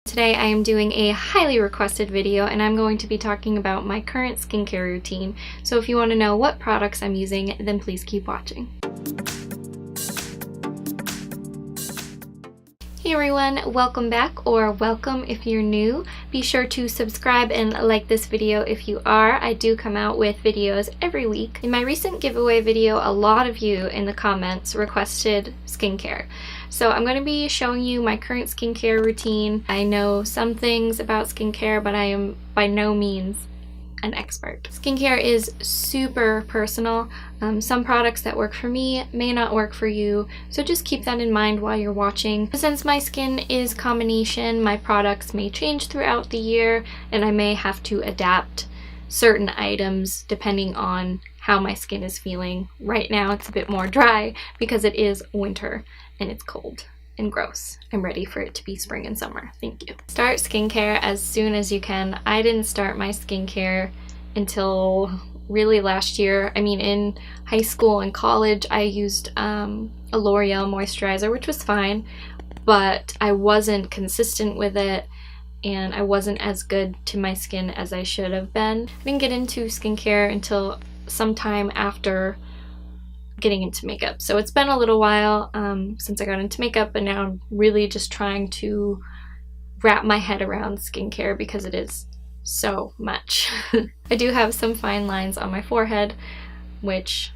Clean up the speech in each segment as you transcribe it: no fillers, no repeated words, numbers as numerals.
Today I am doing a highly requested video and I'm going to be talking about my current skincare routine. So if you want to know what products I'm using, then please keep watching. Hey everyone, welcome back, or welcome if you're new. Be sure to subscribe and like this video if you are. I do come out with videos every week. In my recent giveaway video, a lot of you in the comments requested skincare. So I'm going to be showing you my current skincare routine. I know some things about skincare, but I am by no means an expert. Skincare is super personal. Some products that work for me may not work for you, so just keep that in mind while you're watching. Since my skin is combination, my products may change throughout the year and I may have to adapt certain items depending on how my skin is feeling. Right now it's a bit more dry because it is winter and it's cold and gross. I'm ready for it to be spring and summer. Thank you. Start skincare as soon as you can. I didn't start my skincare until really last year. I mean, in high school and college I used a L'Oreal moisturizer, which was fine, but I wasn't consistent with it and I wasn't as good to my skin as I should have been. I didn't get into skincare until sometime after getting into makeup. So it's been a little while since I got into makeup, and now I'm really just trying to wrap my head around skincare because it is so much. I do have some fine lines on my forehead, which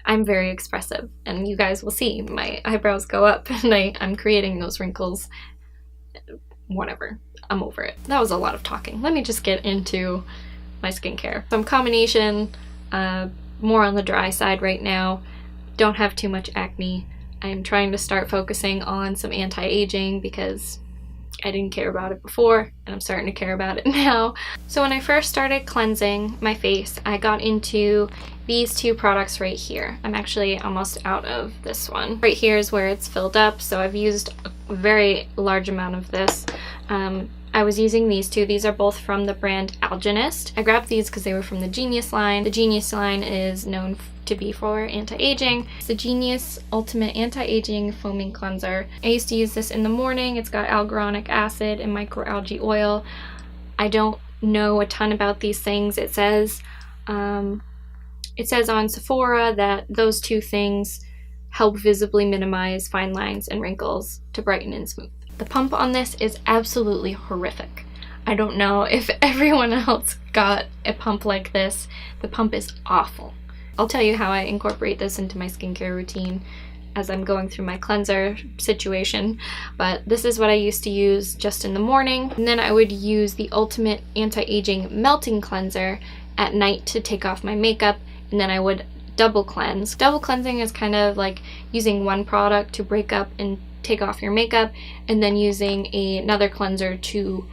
I'm very expressive, and you guys will see my eyebrows go up and I'm creating those wrinkles. Whatever, I'm over it. That was a lot of talking. Let me just get into my skincare. So I'm combination, more on the dry side right now. Don't have too much acne. I'm trying to start focusing on some anti-aging because I didn't care about it before and I'm starting to care about it now. So when I first started cleansing my face, I got into these two products right here. I'm actually almost out of this one. Right here is where it's filled up, so I've used a very large amount of this. I was using these two. These are both from the brand Algenist. I grabbed these because they were from the Genius line. The Genius line is known to be for anti-aging. It's the Genius Ultimate Anti-Aging Foaming Cleanser. I used to use this in the morning. It's got hyaluronic acid and microalgae oil. I don't know a ton about these things. It says on Sephora that those two things help visibly minimize fine lines and wrinkles to brighten and smooth. The pump on this is absolutely horrific. I don't know if everyone else got a pump like this. The pump is awful. I'll tell you how I incorporate this into my skincare routine as I'm going through my cleanser situation, but this is what I used to use just in the morning, and then I would use the Ultimate Anti-Aging Melting Cleanser at night to take off my makeup, and then I would double cleanse. Double cleansing is kind of like using one product to break up and take off your makeup, and then using another cleanser to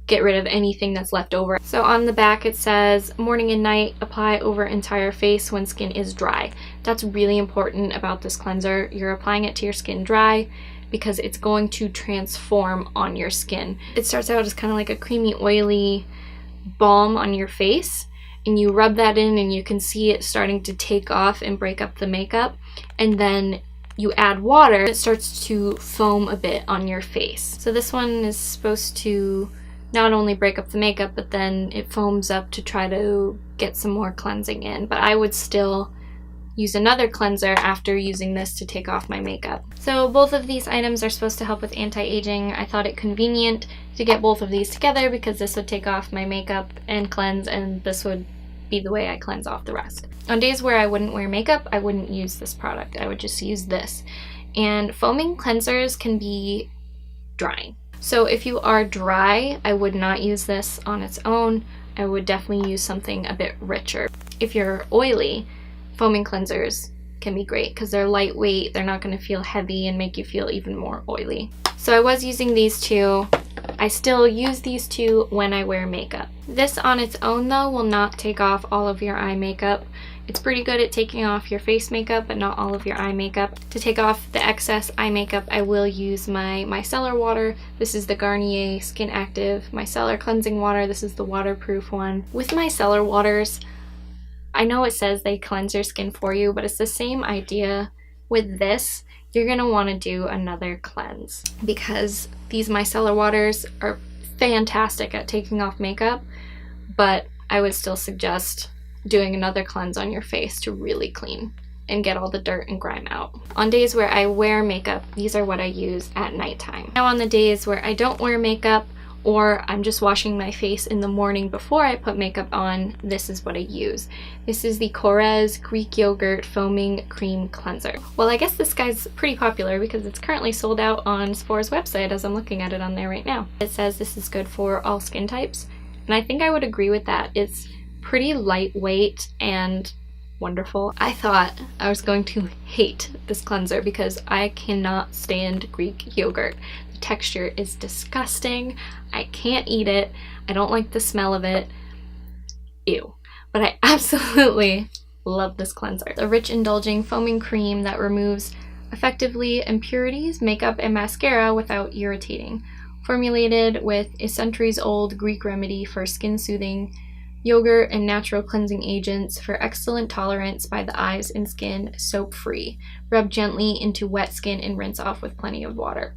get rid of anything that's left over. So on the back it says morning and night, apply over entire face when skin is dry. That's really important about this cleanser. You're applying it to your skin dry because it's going to transform on your skin. It starts out as kind of like a creamy oily balm on your face, and you rub that in and you can see it starting to take off and break up the makeup, and then you add water, it starts to foam a bit on your face. So this one is supposed to not only break up the makeup, but then it foams up to try to get some more cleansing in. But I would still use another cleanser after using this to take off my makeup. So both of these items are supposed to help with anti-aging. I thought it convenient to get both of these together because this would take off my makeup and cleanse, and this would be the way I cleanse off the rest. On days where I wouldn't wear makeup, I wouldn't use this product. I would just use this. And foaming cleansers can be drying. So if you are dry, I would not use this on its own. I would definitely use something a bit richer. If you're oily, foaming cleansers can be great because they're lightweight, they're not going to feel heavy and make you feel even more oily. So I was using these two. I still use these two when I wear makeup. This on its own though will not take off all of your eye makeup. It's pretty good at taking off your face makeup, but not all of your eye makeup. To take off the excess eye makeup, I will use my micellar water. This is the Garnier Skin Active micellar cleansing water. This is the waterproof one. With micellar waters, I know it says they cleanse your skin for you, but it's the same idea with this. you're gonna want to do another cleanse, because these micellar waters are fantastic at taking off makeup, but I would still suggest doing another cleanse on your face to really clean and get all the dirt and grime out. On days where I wear makeup, these are what I use at nighttime. Now on the days where I don't wear makeup, or I'm just washing my face in the morning before I put makeup on, this is what I use. This is the Korres Greek Yogurt Foaming Cream Cleanser. Well, I guess this guy's pretty popular because it's currently sold out on Sephora's website as I'm looking at it on there right now. It says this is good for all skin types, and I think I would agree with that. It's pretty lightweight and wonderful. I thought I was going to hate this cleanser because I cannot stand Greek yogurt. The texture is disgusting. I can't eat it. I don't like the smell of it. Ew. But I absolutely love this cleanser. A rich, indulging foaming cream that removes effectively impurities, makeup, and mascara without irritating. Formulated with a centuries-old Greek remedy for skin-soothing yogurt and natural cleansing agents for excellent tolerance by the eyes and skin, soap-free. Rub gently into wet skin and rinse off with plenty of water.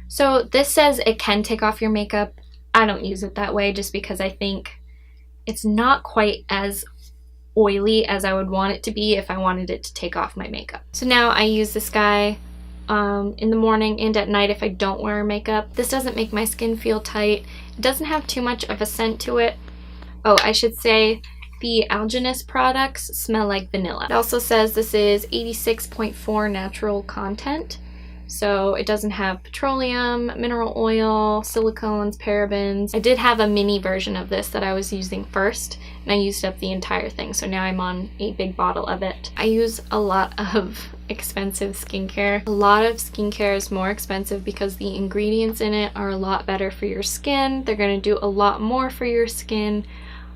So this says it can take off your makeup. I don't use it that way just because I think it's not quite as oily as I would want it to be if I wanted it to take off my makeup. So now I use this guy in the morning and at night if I don't wear makeup. This doesn't make my skin feel tight. It doesn't have too much of a scent to it. Oh, I should say the Algenist products smell like vanilla. It also says this is 86.4 natural content. So it doesn't have petroleum, mineral oil, silicones, parabens. I did have a mini version of this that I was using first, and I used up the entire thing. So now I'm on a big bottle of it. I use a lot of expensive skincare. A lot of skincare is more expensive because the ingredients in it are a lot better for your skin. They're going to do a lot more for your skin.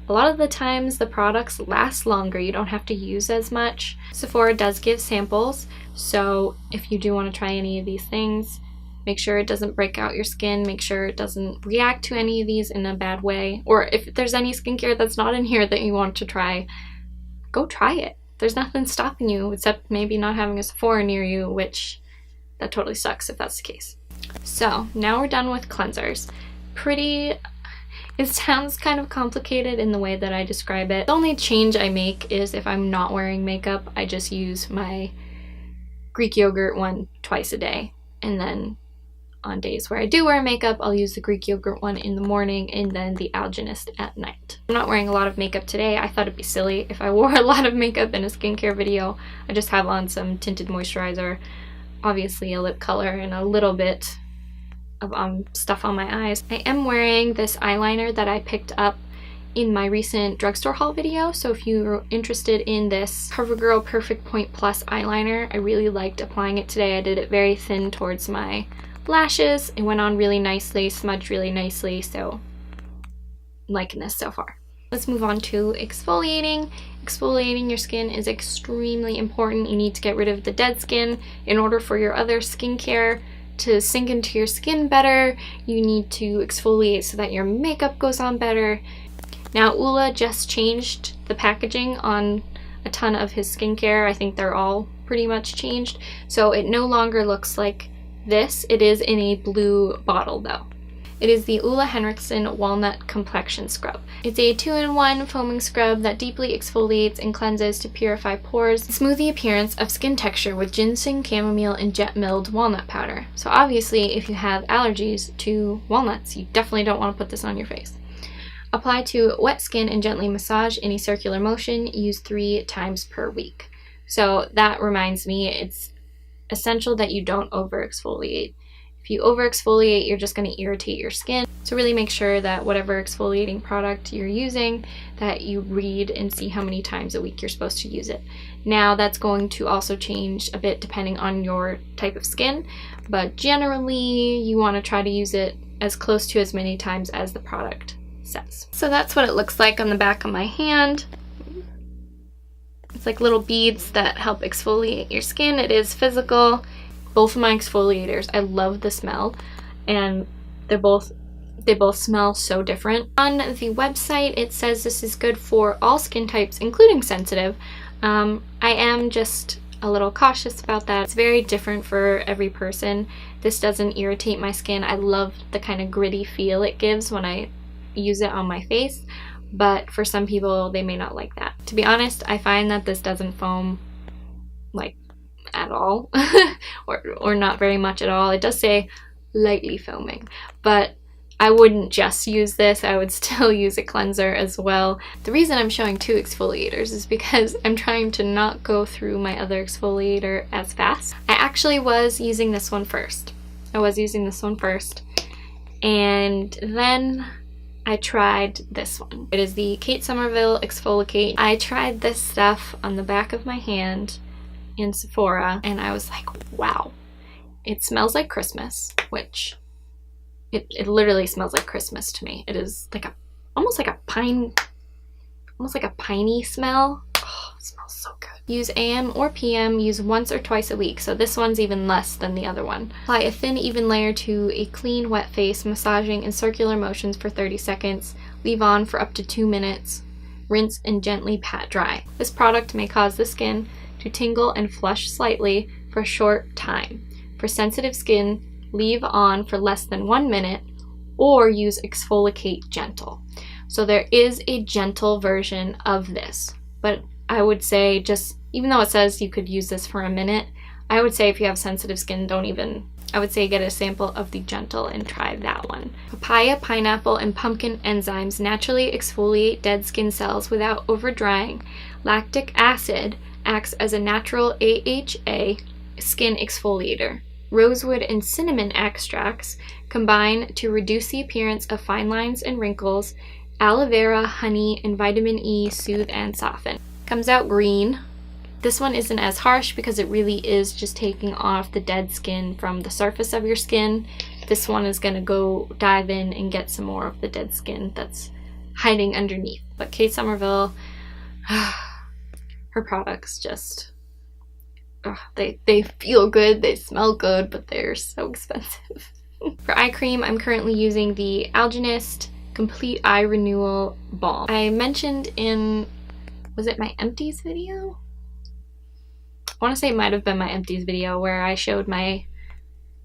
A lot of the times the products last longer. You don't have to use as much. Sephora does give samples, so if you do want to try any of these things, make sure it doesn't break out your skin, make sure it doesn't react to any of these in a bad way, or if there's any skincare that's not in here that you want to try, go try it. There's nothing stopping you except maybe not having a Sephora near you, which that totally sucks if that's the case. So now we're done with cleansers. It sounds kind of complicated in the way that I describe it. The only change I make is if I'm not wearing makeup, I just use my Greek yogurt one twice a day. And then on days where I do wear makeup, I'll use the Greek yogurt one in the morning and then the Algenist at night. I'm not wearing a lot of makeup today. I thought it'd be silly if I wore a lot of makeup in a skincare video. I just have on some tinted moisturizer, obviously a lip color, and a little bit of stuff on my eyes. I am wearing this eyeliner that I picked up in my recent drugstore haul video, so if you're interested in this CoverGirl Perfect Point Plus eyeliner, I really liked applying it today. I did it very thin towards my lashes. It went on really nicely, smudged really nicely, so I'm liking this so far. Let's move on to exfoliating. Exfoliating your skin is extremely important. You need to get rid of the dead skin in order for your other skincare to sink into your skin better. You need to exfoliate so that your makeup goes on better. Now, Ula just changed the packaging on a ton of his skincare. I think they're all pretty much changed. So it no longer looks like this. It is in a blue bottle though. It is the Henriksen Walnut Complexion Scrub. It's a 2-in-1 foaming scrub that deeply exfoliates and cleanses to purify pores and smooth the appearance of skin texture with ginseng, chamomile, and jet milled walnut powder. So obviously, if you have allergies to walnuts, you definitely don't want to put this on your face. Apply to wet skin and gently massage in a circular motion. Use 3 times per week. So that reminds me, it's essential that you don't over exfoliate. If you over exfoliate, you're just going to irritate your skin. So really make sure that whatever exfoliating product you're using, that you read and see how many times a week you're supposed to use it. Now that's going to also change a bit depending on your type of skin, but generally you want to try to use it as close to as many times as the product says. So that's what it looks like on the back of my hand. It's like little beads that help exfoliate your skin. It is physical. Both of my exfoliators, I love the smell, and they both smell so different. On the website, it says this is good for all skin types, including sensitive. I am just a little cautious about that. It's very different for every person. This doesn't irritate my skin. I love the kind of gritty feel it gives when I use it on my face, but for some people they may not like that. To be honest, I find that this doesn't foam like at all or not very much at all. It does say lightly foaming, but I wouldn't just use this. I would still use a cleanser as well. The reason I'm showing two exfoliators is because I'm trying to not go through my other exfoliator as fast. I actually was using this one first. And then I tried this one. It is the Kate Somerville ExfoliKate. I tried this stuff on the back of my hand in Sephora, and I was like, wow, it smells like Christmas, which it literally smells like Christmas to me. It is like almost like a piney smell. Oh, it smells so good. Use AM or PM, use once or twice a week. So this one's even less than the other one. Apply a thin, even layer to a clean, wet face, massaging in circular motions for 30 seconds. Leave on for up to 2 minutes. Rinse and gently pat dry. This product may cause the skin to tingle and flush slightly for a short time. For sensitive skin, leave on for less than 1 minute or use ExfoliKate Gentle. So there is a gentle version of this, but I would say, just even though it says you could use this for a minute, I would say if you have sensitive skin, I would say get a sample of the gentle and try that one. Papaya, pineapple, and pumpkin enzymes naturally exfoliate dead skin cells without over drying. Lactic acid acts as a natural AHA skin exfoliator. Rosewood and cinnamon extracts combine to reduce the appearance of fine lines and wrinkles. Aloe vera, honey, and vitamin E soothe and soften. Comes out green. This one isn't as harsh because it really is just taking off the dead skin from the surface of your skin. This one is going to go dive in and get some more of the dead skin that's hiding underneath. But Kate Somerville, her products just... they feel good, they smell good, but they're so expensive. For eye cream, I'm currently using the Algenist Complete Eye Renewal Balm. I mentioned in, was it my empties video? I want to say it might have been my empties video where I showed my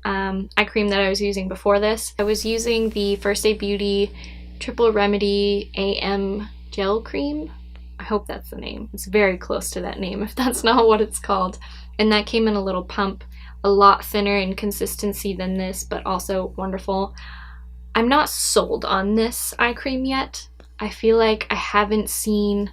eye cream that I was using before this. I was using the First Aid Beauty Triple Remedy AM Gel Cream. I hope that's the name. It's very close to that name if that's not what it's called. And that came in a little pump, a lot thinner in consistency than this, but also wonderful. I'm not sold on this eye cream yet. I feel like I haven't seen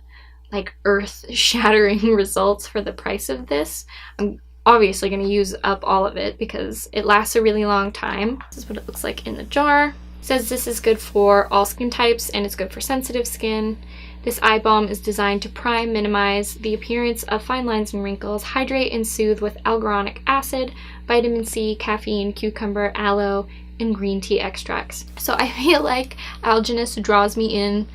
like earth-shattering results for the price of this. I'm obviously going to use up all of it because it lasts a really long time. This is what it looks like in the jar. It says this is good for all skin types and it's good for sensitive skin. This eye balm is designed to prime, minimize the appearance of fine lines and wrinkles, hydrate and soothe with hyaluronic acid, vitamin C, caffeine, cucumber, aloe, and green tea extracts. So I feel like Algenist draws me in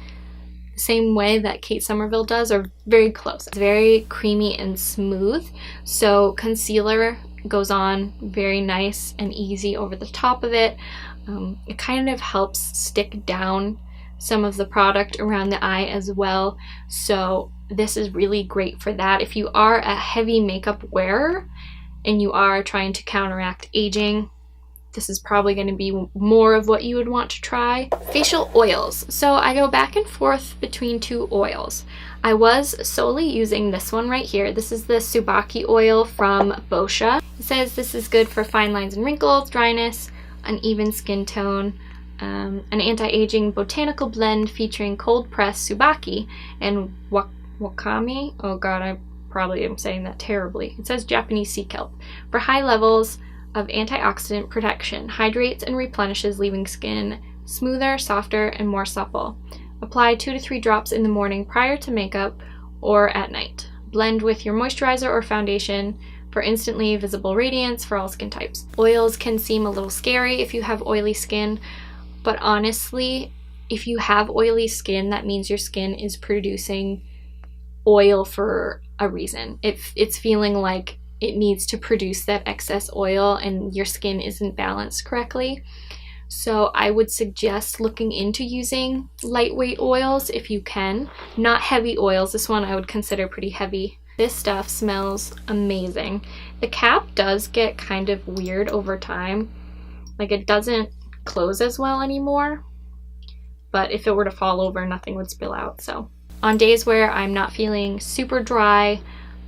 the same way that Kate Somerville does, or very close. It's very creamy and smooth, so concealer goes on very nice and easy over the top of it. It kind of helps stick down some of the product around the eye as well, so this is really great for that. If you are a heavy makeup wearer and you are trying to counteract aging, this is probably going to be more of what you would want to try. Facial oils. So I go back and forth between two oils. I was solely using this one right here. This is the Tsubaki oil from Boscia. It says this is good for fine lines and wrinkles, dryness, uneven skin tone, an anti-aging botanical blend featuring cold-pressed Tsubaki and wakame. Oh god, I probably am saying that terribly. It says Japanese sea kelp. For high levels of antioxidant protection, hydrates and replenishes, leaving skin smoother, softer, and more supple. Apply 2 to 3 drops in the morning prior to makeup or at night. Blend with your moisturizer or foundation for instantly visible radiance for all skin types. Oils can seem a little scary if you have oily skin, but honestly, if you have oily skin, that means your skin is producing oil for a reason. It's feeling like it needs to produce that excess oil and your skin isn't balanced correctly. So I would suggest looking into using lightweight oils if you can. Not heavy oils. This one I would consider pretty heavy. This stuff smells amazing. The cap does get kind of weird over time. Like, it doesn't close as well anymore, but if it were to fall over, nothing would spill out. So on days where I'm not feeling super dry,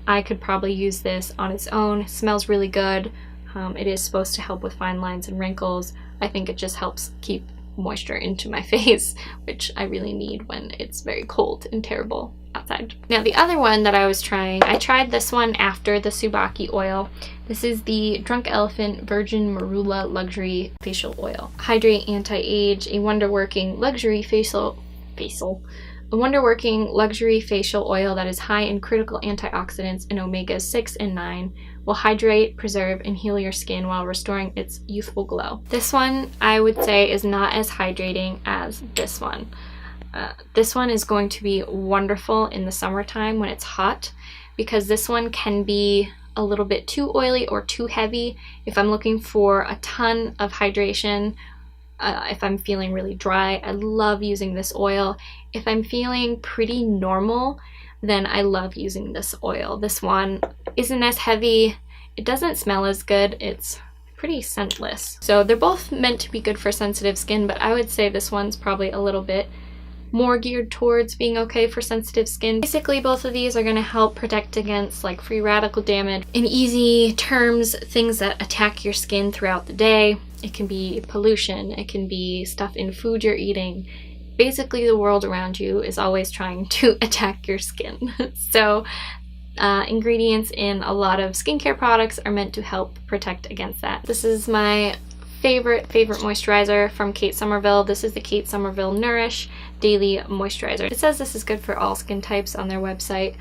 I could probably use this on its own. It smells really good. It is supposed to help with fine lines and wrinkles. I think it just helps keep moisture into my face, which I really need when it's very cold and terrible outside. Now the other one that I was trying, I tried this one after the Tsubaki oil. This is the Drunk Elephant Virgin Marula Luxury Facial Oil. Hydrate, anti-age, a wonder-working luxury facial oil that is high in critical antioxidants and omegas 6 and 9, will hydrate, preserve, and heal your skin while restoring its youthful glow. This one I would say is not as hydrating as this one. This one is going to be wonderful in the summertime when it's hot, because this one can be a little bit too oily or too heavy. If I'm looking for a ton of hydration, if I'm feeling really dry, I love using this oil. If I'm feeling pretty normal, then I love using this oil. This one isn't as heavy, it doesn't smell as good, it's pretty scentless. So they're both meant to be good for sensitive skin, but I would say this one's probably a little bit more geared towards being okay for sensitive skin. Basically, both of these are going to help protect against like free radical damage. In easy terms, things that attack your skin throughout the day. It can be pollution, it can be stuff in food you're eating. Basically, the world around you is always trying to attack your skin. So ingredients in a lot of skincare products are meant to help protect against that. This is my favorite moisturizer from Kate Somerville. This is the Kate Somerville Nourish Daily Moisturizer. It says this is good for all skin types on their website,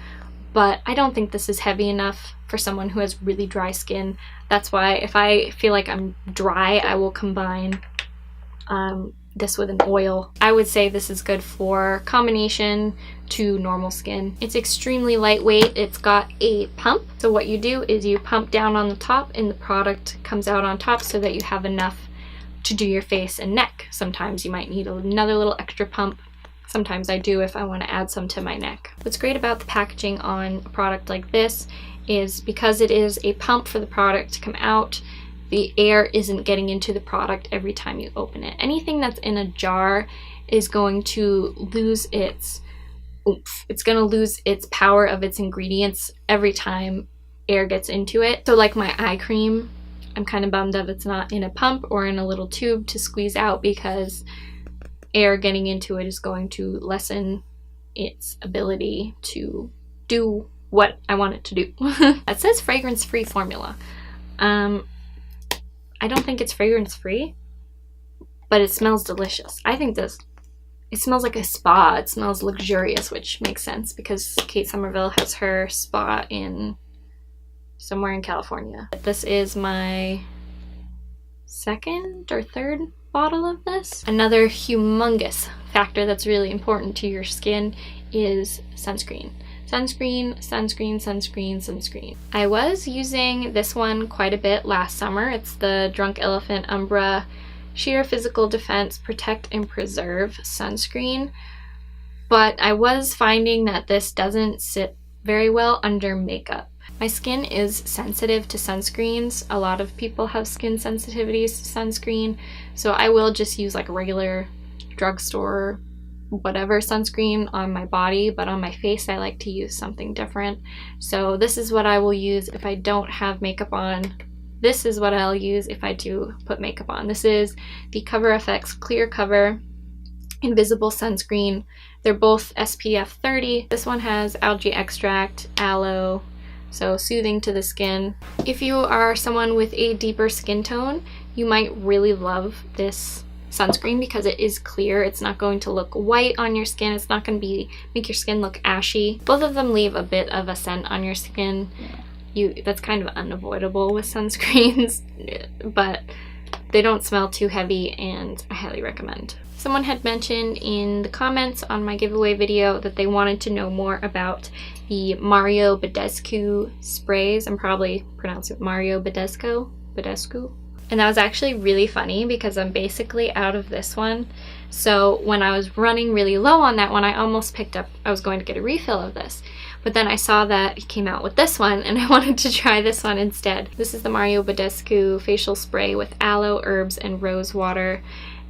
but I don't think this is heavy enough for someone who has really dry skin. That's why if I feel like I'm dry, I will combine this with an oil. I would say this is good for combination to normal skin. It's extremely lightweight. It's got a pump. So what you do is you pump down on the top and the product comes out on top so that you have enough to do your face and neck. Sometimes you might need another little extra pump. Sometimes I do if I want to add some to my neck. What's great about the packaging on a product like this is because it is a pump for the product to come out, the air isn't getting into the product every time you open it. Anything that's in a jar is going to lose its oomph. It's going to lose its power of its ingredients every time air gets into it. So like my eye cream, I'm kind of bummed that it's not in a pump or in a little tube to squeeze out, because air getting into it is going to lessen its ability to do what I want it to do. It says fragrance-free formula. I don't think it's fragrance-free, but it smells delicious. I think it smells like a spa. It smells luxurious, which makes sense because Kate Somerville has her spa in somewhere in California. This is my second or third bottle of this. Another humongous factor that's really important to your skin is sunscreen. Sunscreen, sunscreen, sunscreen, sunscreen. I was using this one quite a bit last summer. It's the Drunk Elephant Umbra Sheer Physical Defense Protect and Preserve Sunscreen, but I was finding that this doesn't sit very well under makeup. My skin is sensitive to sunscreens. A lot of people have skin sensitivities to sunscreen, so I will just use like a regular drugstore whatever sunscreen on my body, but on my face I like to use something different. So this is what I will use if I don't have makeup on. This is what I'll use if I do put makeup on. This is the Cover FX Clear Cover Invisible Sunscreen. They're both SPF 30. This one has algae extract, aloe, so soothing to the skin. If you are someone with a deeper skin tone, you might really love this sunscreen because it is clear. It's not going to look white on your skin. It's not going to make your skin look ashy. Both of them leave a bit of a scent on your skin. That's kind of unavoidable with sunscreens, but they don't smell too heavy and I highly recommend. Someone had mentioned in the comments on my giveaway video that they wanted to know more about the Mario Badescu sprays. I'm probably pronouncing it Mario Badescu. And that was actually really funny because I'm basically out of this one. So when I was running really low on that one, I almost picked up, I was going to get a refill of this. but then I saw that it came out with this one and I wanted to try this one instead. This is the Badescu facial spray with aloe, herbs, and rosewater,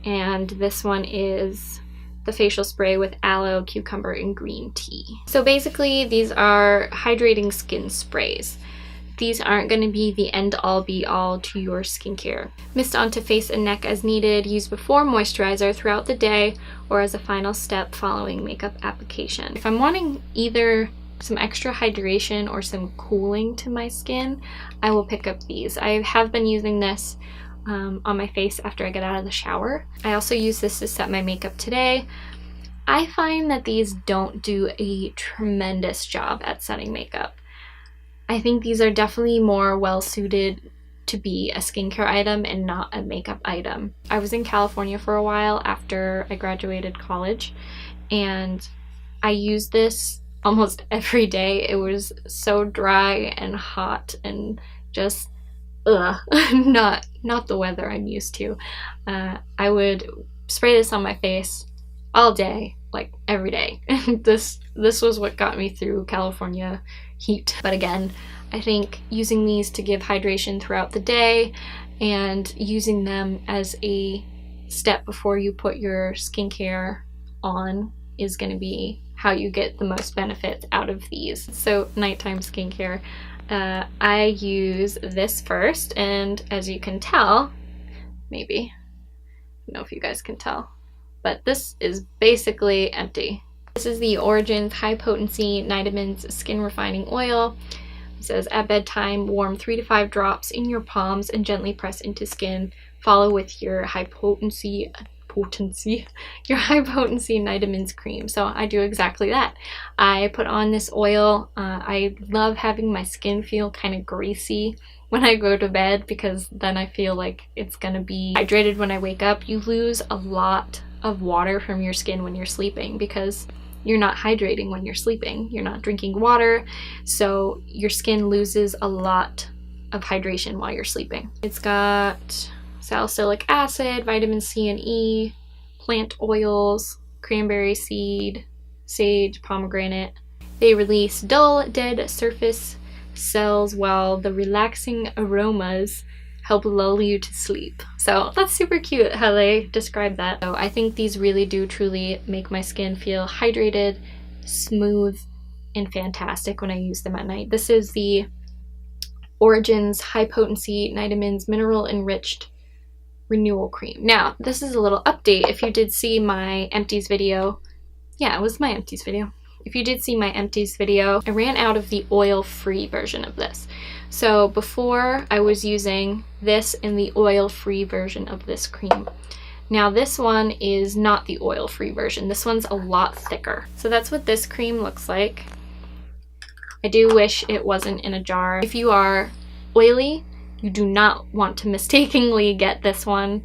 and this one is the facial spray with aloe, cucumber, and green tea. So basically these are hydrating skin sprays. These aren't going to be the end-all be-all to your skincare. Mist onto face and neck as needed. Use before moisturizer throughout the day or as a final step following makeup application. If I'm wanting either some extra hydration or some cooling to my skin, I will pick up these. I have been using this on my face after I get out of the shower. I also use this to set my makeup today. I find that these don't do a tremendous job at setting makeup. I think these are definitely more well suited to be a skincare item and not a makeup item. I was in California for a while after I graduated college, and I used this almost every day. It was so dry and hot and just not the weather I'm used to. I would spray this on my face all day, like every day. This was what got me through California heat. But again, I think using these to give hydration throughout the day and using them as a step before you put your skincare on is going to be how you get the most benefit out of these. So nighttime skincare, I use this first, and as you can tell, maybe, I don't know if you guys can tell, but this is basically empty. This is the Origins High-Potency Nightamins Skin Refining Oil. It says, at bedtime, warm 3 to 5 drops in your palms and gently press into skin. Follow with your high-potency Nightamins cream. So I do exactly that. I put on this oil. I love having my skin feel kind of greasy when I go to bed, because then I feel like it's gonna be hydrated when I wake up. You lose a lot of water from your skin when you're sleeping because you're not hydrating when you're sleeping. You're not drinking water, so your skin loses a lot of hydration while you're sleeping. It's got salicylic acid, vitamin C and E, plant oils, cranberry seed, sage, pomegranate. They release dull, dead surface cells while the relaxing aromas help lull you to sleep. So that's super cute how they describe that. So I think these really do truly make my skin feel hydrated, smooth, and fantastic when I use them at night. This is the Origins High-Potency Nightamins Mineral-Enriched Renewal Cream. Now, this is a little update. If you did see my empties video, yeah, it was my empties video. If you did see my empties video, I ran out of the oil-free version of this. So before I was using this in the oil-free version of this cream. Now this one is not the oil-free version. This one's a lot thicker. So that's what this cream looks like. I do wish it wasn't in a jar. If you are oily, you do not want to mistakenly get this one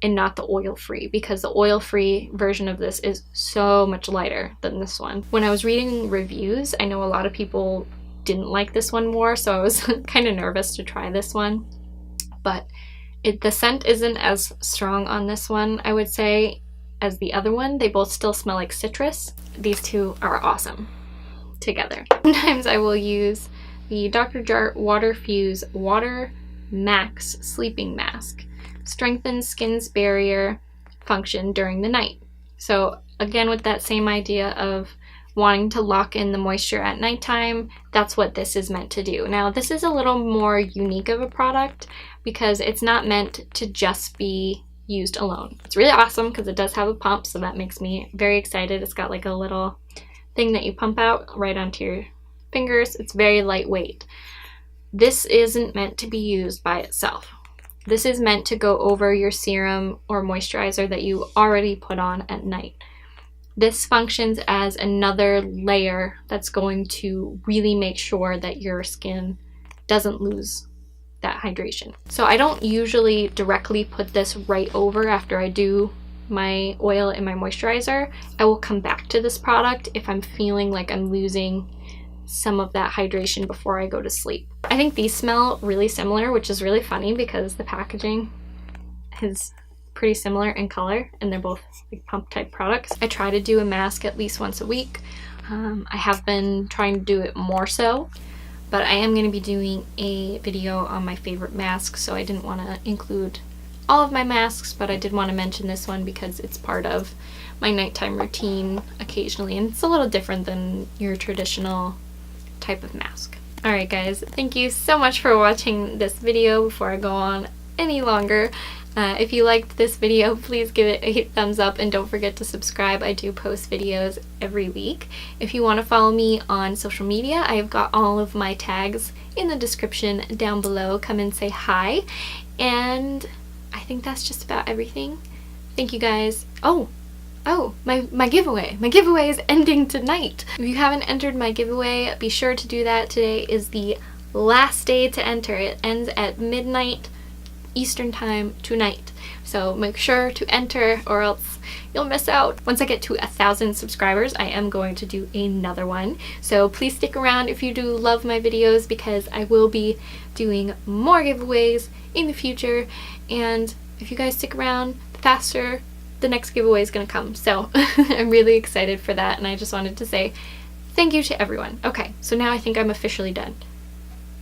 and not the oil-free, because the oil-free version of this is so much lighter than this one. When I was reading reviews, I know a lot of people didn't like this one more, so I was kind of nervous to try this one. But the scent isn't as strong on this one, I would say, as the other one. They both still smell like citrus. These two are awesome together. Sometimes I will use the Dr. Jart Water Fuse Water Max Sleeping Mask. Strengthens skin's barrier function during the night. So again, with that same idea of wanting to lock in the moisture at nighttime, that's what this is meant to do. Now, this is a little more unique of a product because it's not meant to just be used alone. It's really awesome because it does have a pump, so that makes me very excited. It's got like a little thing that you pump out right onto your fingers. It's very lightweight. This isn't meant to be used by itself. This is meant to go over your serum or moisturizer that you already put on at night. This functions as another layer that's going to really make sure that your skin doesn't lose that hydration. So I don't usually directly put this right over after I do my oil and my moisturizer. I will come back to this product if I'm feeling like I'm losing some of that hydration before I go to sleep. I think these smell really similar, which is really funny because the packaging is pretty similar in color, and they're both like pump type products. I try to do a mask at least once a week. I have been trying to do it more so, but I am going to be doing a video on my favorite masks, so I didn't want to include all of my masks, but I did want to mention this one because it's part of my nighttime routine occasionally, and it's a little different than your traditional type of mask. Alright guys, thank you so much for watching this video. Before I go on any longer, if you liked this video, please give it a thumbs up and don't forget to subscribe. I do post videos every week. If you want to follow me on social media, I've got all of my tags in the description down below. Come and say hi. And I think that's just about everything. Thank you guys. Oh, my giveaway. My giveaway is ending tonight. If you haven't entered my giveaway, be sure to do that. Today is the last day to enter. It ends at midnight Eastern time tonight, so make sure to enter or else you'll miss out. Once I get to 1,000 subscribers, I am going to do another one, so please stick around if you do love my videos, because I will be doing more giveaways in the future, and if you guys stick around, the faster the next giveaway is gonna come. So I'm really excited for that, and I just wanted to say thank you to everyone. Okay, so now I think I'm officially done.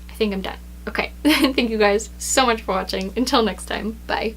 I think I'm done. Okay, thank you guys so much for watching. Until next time, bye.